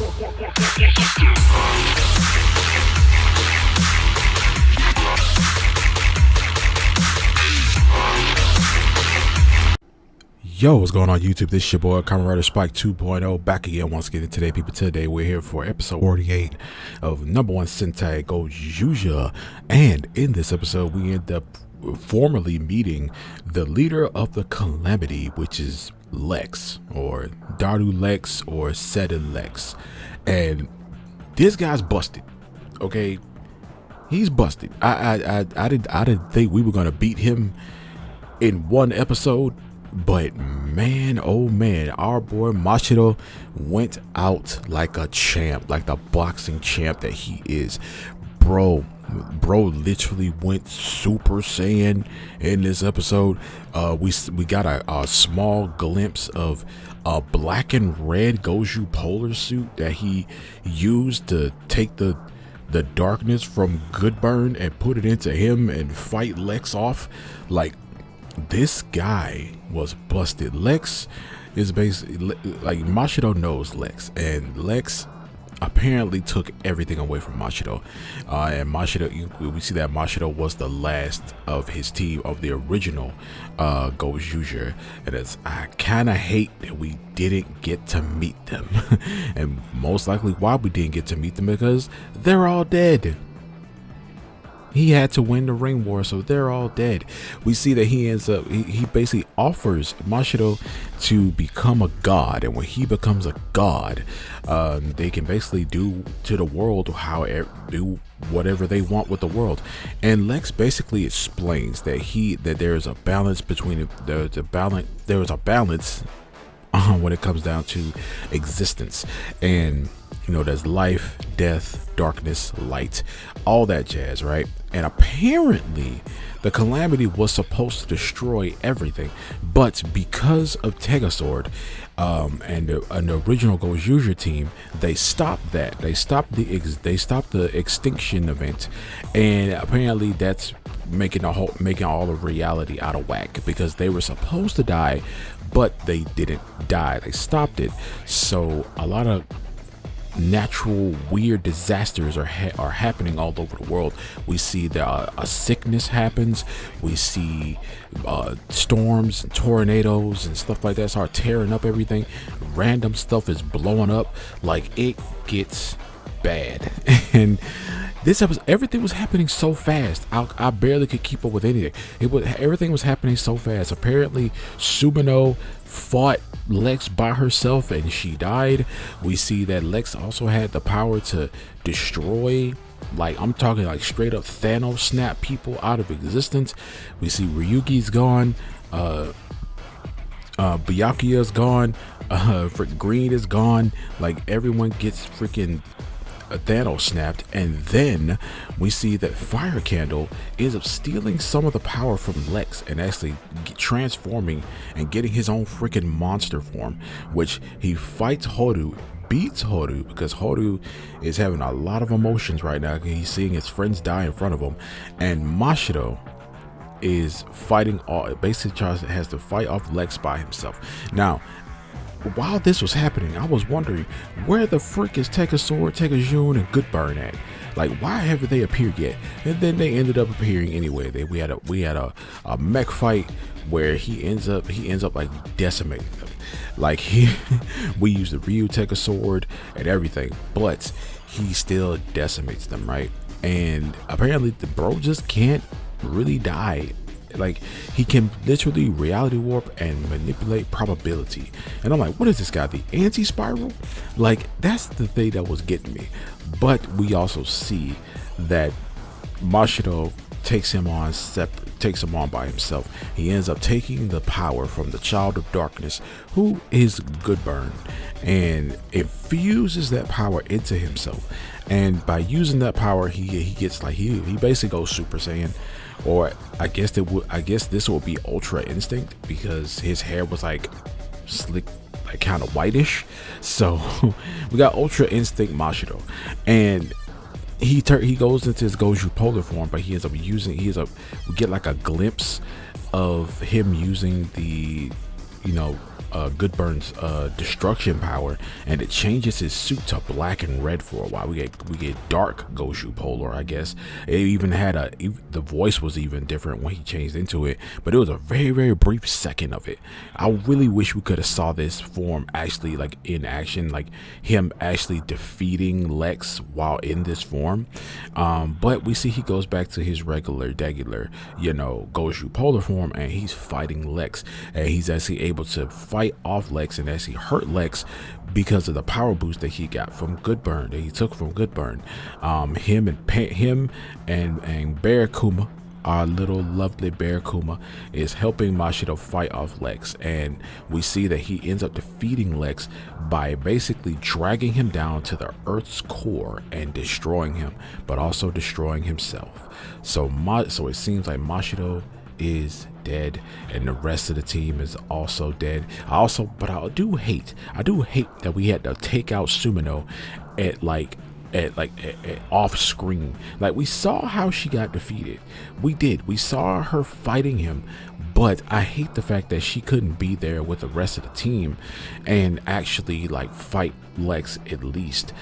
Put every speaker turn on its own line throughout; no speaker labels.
Yo, what's going on YouTube? This is your boy Kamen Rider Spike 2.0 back again once again today, people. Today we're here for episode 48 of No.1 Sentai Gozyuger, and in this episode we end up formally meeting the leader of the Calamity, which is Lex, or Daru Lex, or Sedan Lex. And this guy's busted. Okay, he's busted. I didn't think we were gonna beat him in one episode. But man, oh man, our boy Machiro went out like a champ, like the boxing champ that he is. Bro literally went Super Saiyan in this episode. We got a small glimpse of a black and red Goju polar suit that he used to take the darkness from Goodburn and put it into him and fight Lex off. Like, this guy was busted. Lex is basically like, Machiro knows Lex, and Lex apparently took everything away from Machiro. And Machiro, we see that Machiro was the last of his team of the original Gozyuger, and I kind of hate that we didn't get to meet them. And most likely why we didn't get to meet them, because they're all dead. He had to win the ring war, so they're all dead. We see that he ends up, he basically offers Machiro to become a god, and when he becomes a god, they can basically do to the world do whatever they want with the world. And Lex basically explains that there is a balance between there is a balance when it comes down to existence, and there's life, death, darkness, light, all that jazz, right? And apparently the Calamity was supposed to destroy everything, but because of Tegasword and the original Gozyuger team, they stopped that. They stopped the extinction event, and apparently that's making all of reality out of whack, because they were supposed to die, but they didn't die. They stopped it. So a lot of natural weird disasters are happening all over the world. We see that a sickness happens. We see storms, tornadoes, and stuff like that start tearing up everything. Random stuff is blowing up. Like, it gets bad. And this episode, everything was happening so fast. I barely could keep up with anything. Everything was happening so fast. Apparently, Sumino fought Lex by herself and she died. We see that Lex also had the power to destroy, like, I'm talking like straight up Thanos snap people out of existence. We see Ryugi's gone, Byakuya's gone, Green is gone. Like, everyone gets freaking Thanos snapped. And then we see that Fire Candle ends up stealing some of the power from Lex and actually transforming and getting his own freaking monster form, which he fights Horu, beats Horu, because Horu is having a lot of emotions right now. He's seeing his friends die in front of him, and Machiro is fighting has to fight off Lex by himself. Now, while this was happening, I was wondering, where the frick is Tegasword, Tegajun, and Goodburn at? Like, why haven't they appeared yet? And then they ended up appearing anyway. We had a mech fight where he ends up like decimating them. Like, we used the Ryu Tegasword and everything, but he still decimates them, right? And apparently the bro just can't really die. Like, he can literally reality warp and manipulate probability. And I'm like, what is this guy, the anti-spiral? Like, that's the thing that was getting me. But we also see that Machiro takes him on by himself. He ends up taking the power from the Child of Darkness, who is Goodburn, and infuses that power into himself. And by using that power, he gets like, he basically goes Super Saiyan. Or I guess this will be Ultra Instinct, because his hair was like slick, like kind of whitish. So we got Ultra Instinct Machiro, and he goes into his Goju polar form, but we get like a glimpse of him using the Goodburn's destruction power, and it changes his suit to black and red for a while. We get dark Goshu Polar, I guess. It even had the voice was even different when he changed into it, but it was a very, very brief second of it. I really wish we could have saw this form actually like in action, like him actually defeating Lex while in this form. But we see he goes back to his regular Goshu Polar form, and he's fighting Lex, and he's actually able to fight off Lex and actually hurt Lex because of the power boost that he got from Goodburn, that he took from Goodburn. Him and Bear Kuma, our little lovely Bear Kuma, is helping Mashido fight off Lex, and we see that he ends up defeating Lex by basically dragging him down to the Earth's core and destroying him, but also destroying himself. So it seems like Mashido is dead, and the rest of the team is also dead. But I do hate that we had to take out Sumino at off screen. Like, we saw how she got defeated. We saw her fighting him, but I hate the fact that she couldn't be there with the rest of the team and actually like fight Lex at least,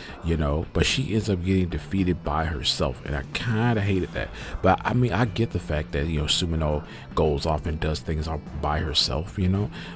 but she ends up getting defeated by herself, and I kind of hated that. But I mean, I get the fact that Sumino goes off and does things by herself,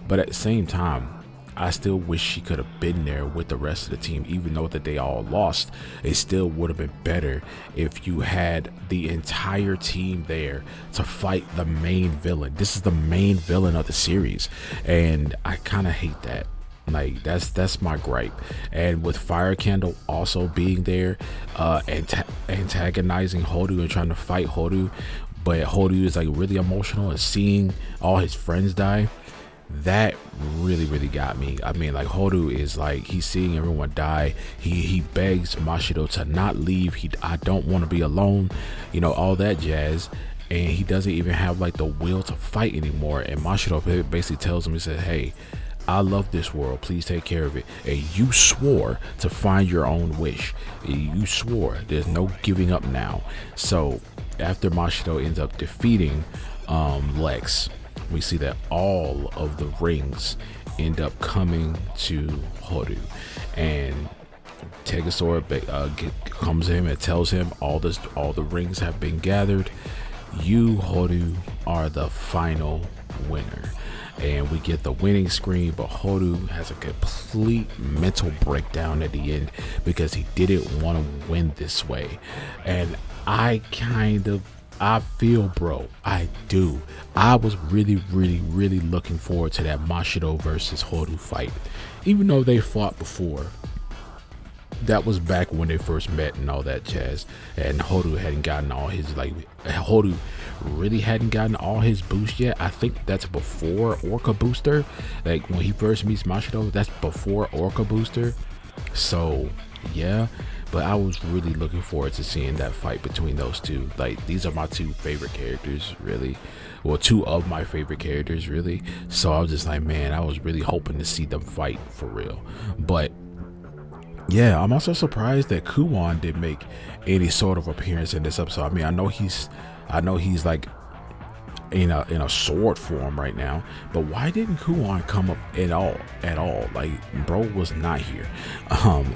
but at the same time, I still wish she could have been there with the rest of the team. Even though that they all lost, it still would have been better if you had the entire team there to fight the main villain. This is the main villain of the series, and I kind of hate that. Like, that's my gripe. And with Fire Candle also being there, antagonizing Hodu and trying to fight Hodu, but Hodu is like really emotional and seeing all his friends die. That really got me. I mean, like, Hodu is like, he's seeing everyone die. He begs Mashido to not leave. I don't want to be alone, all that jazz. And he doesn't even have like the will to fight anymore. And Mashido basically tells him, he said, hey, I love this world, please take care of it. And you swore to find your own wish. You swore, there's no giving up now. So after Mashido ends up defeating Lex, we see that all of the rings end up coming to Hodu, and Tegasaur comes to him and tells him all the rings have been gathered. You, Hodu, are the final winner. And we get the winning screen, but Hodu has a complete mental breakdown at the end because he didn't want to win this way. And I feel, bro, I do. I was really looking forward to that Mashido versus Hodu fight. Even though they fought before, that was back when they first met and all that jazz. And Hodu hadn't gotten all his, Hodu really hadn't gotten all his boost yet. I think that's before Orca Booster. Like, when he first meets Mashido, that's before Orca Booster. So, yeah. But I was really looking forward to seeing that fight between those two. Like, these are my two favorite characters, really. Well, two of my favorite characters, really. So I was just like, man, I was really hoping to see them fight for real. But yeah, I'm also surprised that Kuon didn't make any sort of appearance in this episode. I mean, I know he's like in a sword form right now, but why didn't Kuon come up at all? Like, bro was not here,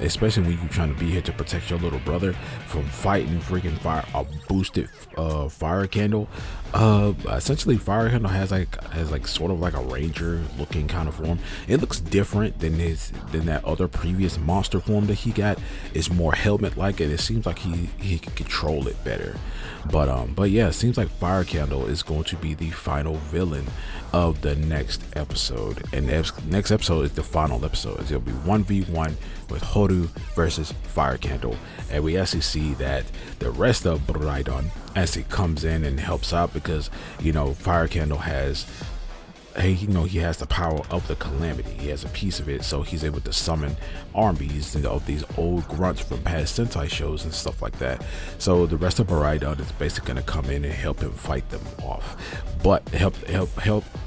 especially when you trying to be here to protect your little brother from fighting freaking a boosted Fire Candle. Essentially Fire Candle has like sort of like a ranger looking kind of form. It looks different than that other previous monster form that he got. It's more helmet like, and it seems like he can control it better. But yeah, it seems like Fire Candle is going to be the final villain of the next episode, and the next episode is the final episode. It'll be 1v1 with Hodu versus Fire Candle, and we actually see that the rest of Buraidon actually comes in and helps out because Fire Candle has he has the power of the calamity. He has a piece of it, so he's able to summon armies of these old grunts from past Sentai shows and stuff like that. So the rest of Buraidon is basically going to come in and help him fight them off. But help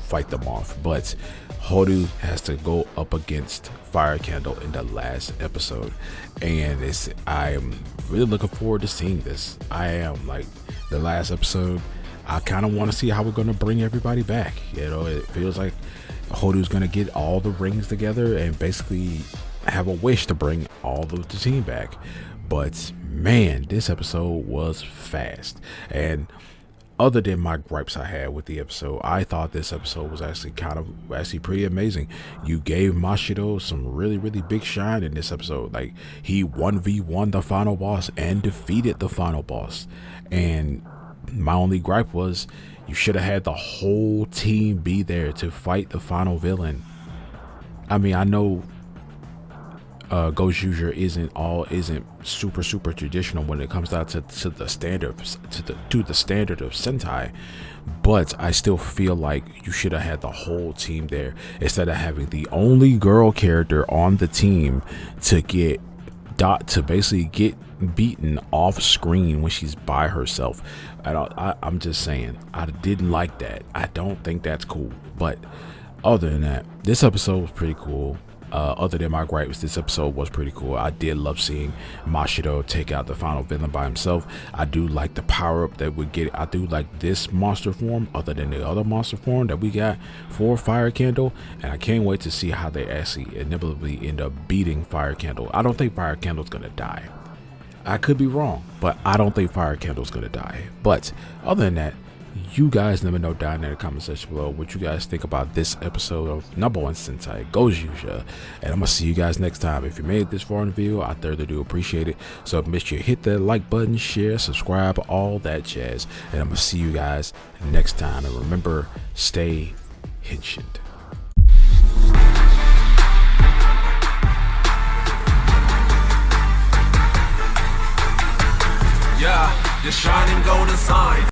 fight them off. But Hodu has to go up against Fire Candle in the last episode, and I am really looking forward to seeing this. I am, like, the last episode, I kind of want to see how we're going to bring everybody back. It feels like Hodu's gonna get all the rings together and basically have a wish to bring all of the team back. But man, this episode was fast. And other than my gripes I had with the episode, I thought this episode was actually pretty amazing. You gave Mashido some really big shine in this episode. Like, he 1v1 the final boss and defeated the final boss. And my only gripe was you should have had the whole team be there to fight the final villain. I mean, I know Gozyuger isn't super traditional when it comes down to the standard to the standard of Sentai, but I still feel like you should have had the whole team there instead of having the only girl character on the team to basically get beaten off screen when she's by herself. I'm just saying, I didn't like that. I don't think that's cool. But other than that, this episode was pretty cool. Other than my gripes, this episode was pretty cool. I did love seeing Mashido take out the final villain by himself. I do like the power up that we get. I do like this monster form other than the other monster form that we got for Fire Candle, and I can't wait to see how they actually inevitably end up beating Fire Candle. I don't think Fire Candle's gonna die. I could be wrong, but I don't think Fire Candle's gonna die. But other than that, you guys let me know down in the comment section below what you guys think about this episode of #1 Sentai Gozyuger, and I'm gonna see you guys next time. If you made it this far in the video, I thoroughly do appreciate it. So make sure you hit that like button, share, subscribe, all that jazz, and I'm gonna see you guys next time. And remember, stay henshined.
Yeah, the shining golden sign.